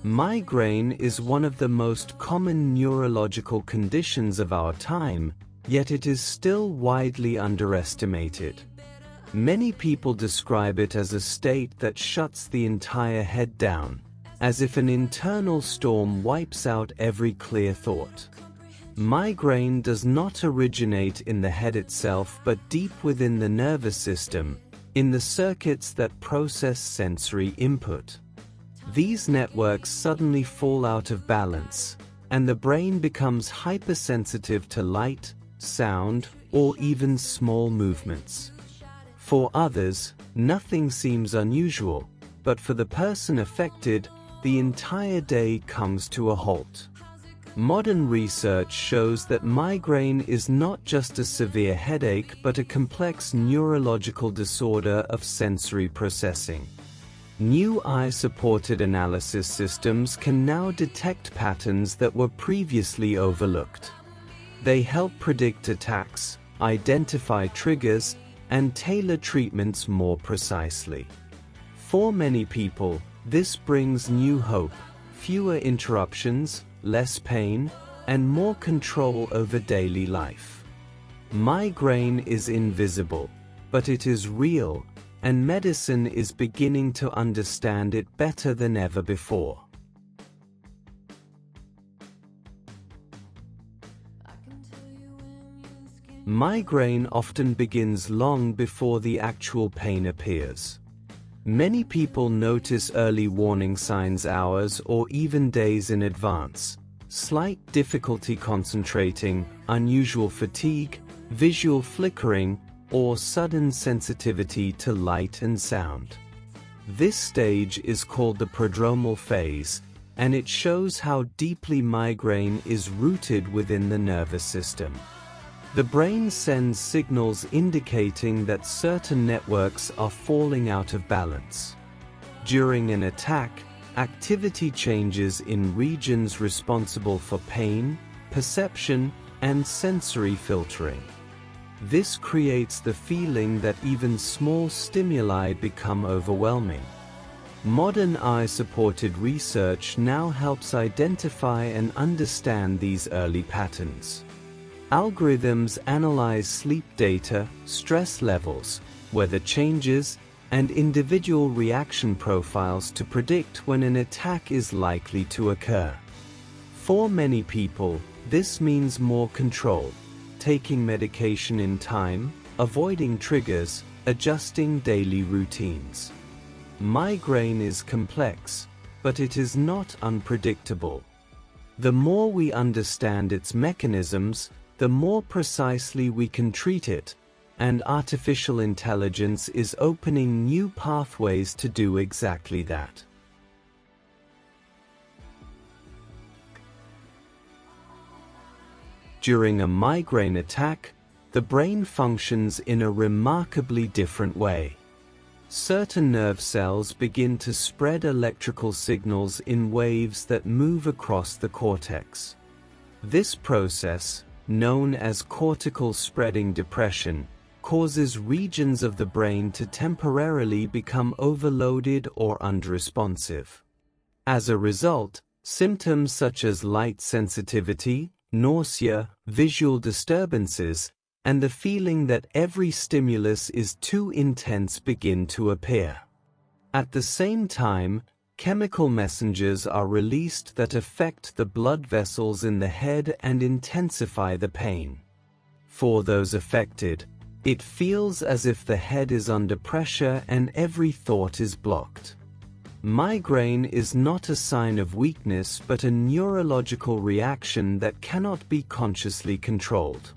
Migraine is one of the most common neurological conditions of our time, yet it is still widely underestimated. Many people describe it as a state that shuts the entire head down, as if an internal storm wipes out every clear thought. Migraine does not originate in the head itself but deep within the nervous system, in the circuits that process sensory input. These networks suddenly fall out of balance, and the brain becomes hypersensitive to light, sound, or even small movements. For others, nothing seems unusual, but for the person affected, the entire day comes to a halt. Modern research shows that migraine is not just a severe headache but a complex neurological disorder of sensory processing. New eye-supported analysis systems can now detect patterns that were previously overlooked. They help predict attacks, identify triggers, and tailor treatments more precisely. For many people, this brings new hope, fewer interruptions, less pain, and more control over daily life. Migraine is invisible, but it is real, and medicine is beginning to understand it better than ever before. Migraine often begins long before the actual pain appears. Many people notice early warning signs hours or even days in advance: slight difficulty concentrating, unusual fatigue, visual flickering, or sudden sensitivity to light and sound. This stage is called the prodromal phase, and it shows how deeply migraine is rooted within the nervous system. The brain sends signals indicating that certain networks are falling out of balance. During an attack, activity changes in regions responsible for pain, perception, and sensory filtering. This creates the feeling that even small stimuli become overwhelming. Modern eye-supported research now helps identify and understand these early patterns. Algorithms analyze sleep data, stress levels, weather changes, and individual reaction profiles to predict when an attack is likely to occur. For many people, this means more control, taking medication in time, avoiding triggers, adjusting daily routines. Migraine is complex, but it is not unpredictable. The more we understand its mechanisms, the more precisely we can treat it, and artificial intelligence is opening new pathways to do exactly that. During a migraine attack, the brain functions in a remarkably different way. Certain nerve cells begin to spread electrical signals in waves that move across the cortex. This process, known as cortical spreading depression, causes regions of the brain to temporarily become overloaded or unresponsive. As a result, symptoms such as light sensitivity, nausea, visual disturbances, and the feeling that every stimulus is too intense begin to appear. At the same time, chemical messengers are released that affect the blood vessels in the head and intensify the pain. For those affected, it feels as if the head is under pressure and every thought is blocked. Migraine is not a sign of weakness but a neurological reaction that cannot be consciously controlled.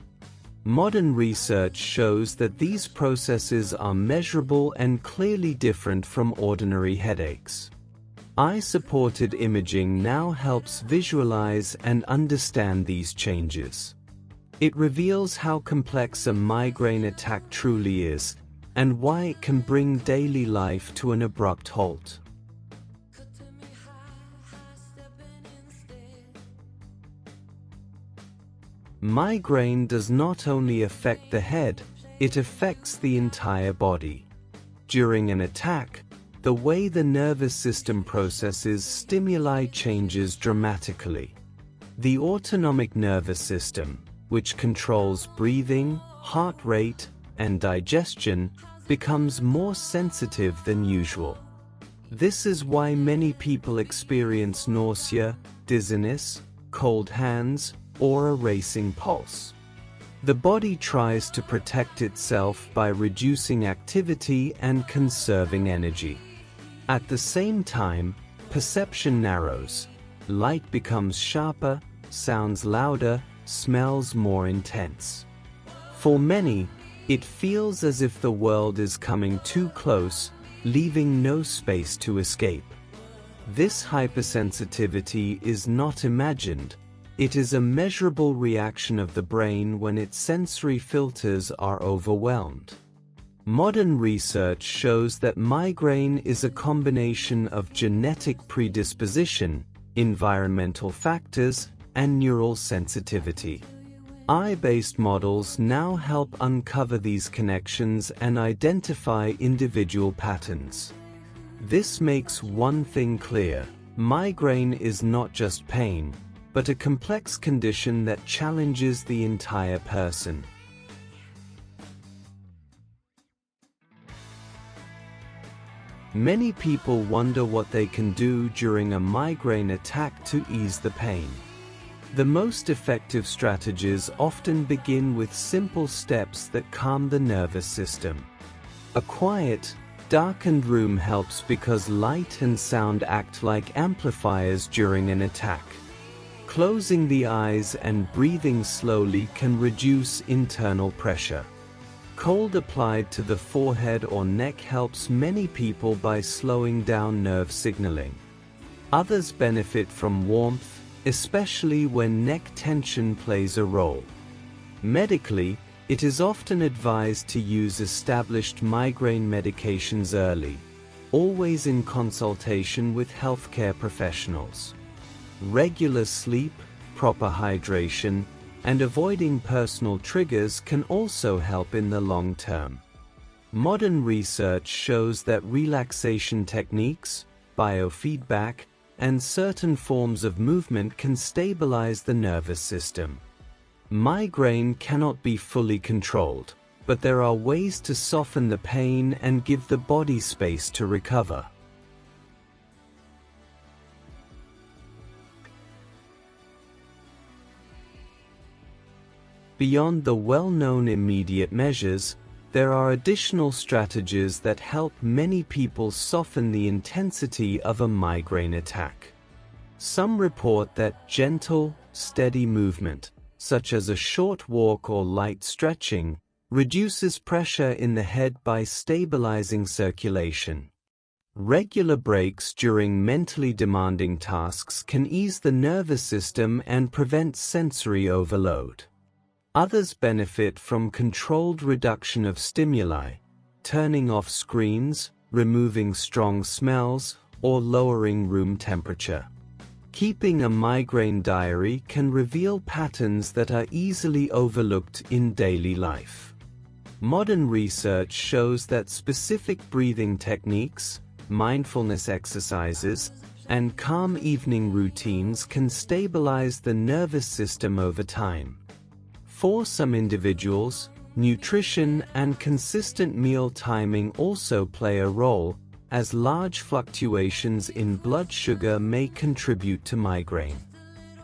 Modern research shows that these processes are measurable and clearly different from ordinary headaches. Eye-supported imaging now helps visualize and understand these changes. It reveals how complex a migraine attack truly is, and why it can bring daily life to an abrupt halt. Migraine does not only affect the head, it affects the entire body. During an attack, the way the nervous system processes stimuli changes dramatically. The autonomic nervous system, which controls breathing, heart rate, and digestion, becomes more sensitive than usual. This is why many people experience nausea, dizziness, cold hands, or a racing pulse. The body tries to protect itself by reducing activity and conserving energy. At the same time, perception narrows. Light becomes sharper, sounds louder, smells more intense. For many, it feels as if the world is coming too close, leaving no space to escape. This hypersensitivity is not imagined. It is a measurable reaction of the brain when its sensory filters are overwhelmed. Modern research shows that migraine is a combination of genetic predisposition, environmental factors, and neural sensitivity. AI-based models now help uncover these connections and identify individual patterns. This makes one thing clear: migraine is not just pain, but a complex condition that challenges the entire person. Many people wonder what they can do during a migraine attack to ease the pain. The most effective strategies often begin with simple steps that calm the nervous system. A quiet, darkened room helps because light and sound act like amplifiers during an attack. Closing the eyes and breathing slowly can reduce internal pressure. Cold applied to the forehead or neck helps many people by slowing down nerve signaling. Others benefit from warmth, especially when neck tension plays a role. Medically, it is often advised to use established migraine medications early, always in consultation with healthcare professionals. Regular sleep, proper hydration, and avoiding personal triggers can also help in the long term. Modern research shows that relaxation techniques, biofeedback, and certain forms of movement can stabilize the nervous system. Migraine cannot be fully controlled, but there are ways to soften the pain and give the body space to recover. Beyond the well-known immediate measures, there are additional strategies that help many people soften the intensity of a migraine attack. Some report that gentle, steady movement, such as a short walk or light stretching, reduces pressure in the head by stabilizing circulation. Regular breaks during mentally demanding tasks can ease the nervous system and prevent sensory overload. Others benefit from controlled reduction of stimuli, turning off screens, removing strong smells, or lowering room temperature. Keeping a migraine diary can reveal patterns that are easily overlooked in daily life. Modern research shows that specific breathing techniques, mindfulness exercises, and calm evening routines can stabilize the nervous system over time. For some individuals, nutrition and consistent meal timing also play a role, as large fluctuations in blood sugar may contribute to migraine.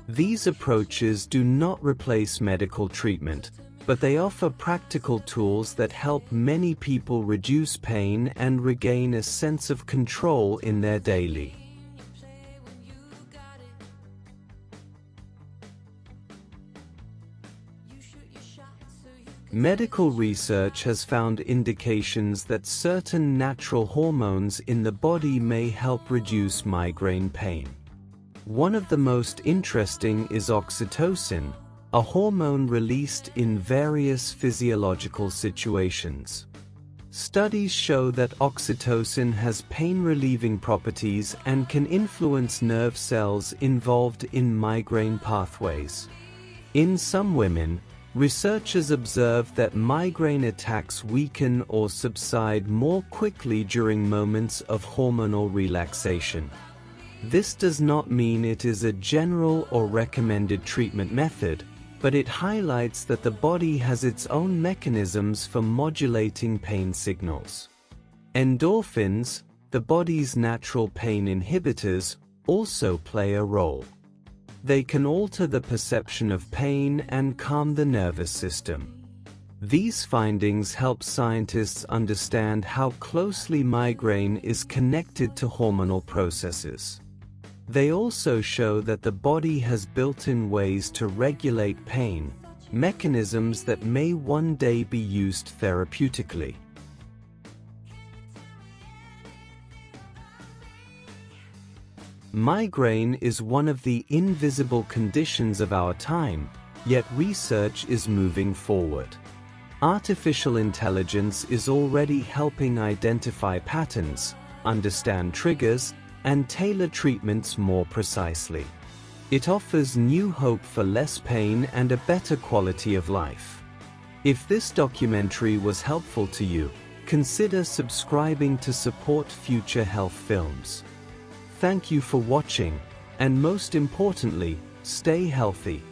These approaches do not replace medical treatment, but they offer practical tools that help many people reduce pain and regain a sense of control in their daily. Medical research has found indications that certain natural hormones in the body may help reduce migraine pain. One of the most interesting is oxytocin, a hormone released in various physiological situations. Studies show that oxytocin has pain-relieving properties and can influence nerve cells involved in migraine pathways. In some women, Researchers observed that migraine attacks weaken or subside more quickly during moments of hormonal relaxation. This does not mean it is a general or recommended treatment method, but it highlights that the body has its own mechanisms for modulating pain signals. Endorphins, the body's natural pain inhibitors, also play a role. They can alter the perception of pain and calm the nervous system. These findings help scientists understand how closely migraine is connected to hormonal processes. They also show that the body has built-in ways to regulate pain, mechanisms that may one day be used therapeutically. Migraine is one of the invisible conditions of our time, yet research is moving forward. Artificial intelligence is already helping identify patterns, understand triggers, and tailor treatments more precisely. It offers new hope for less pain and a better quality of life. If this documentary was helpful to you, consider subscribing to support future health films. Thank you for watching, and most importantly, stay healthy.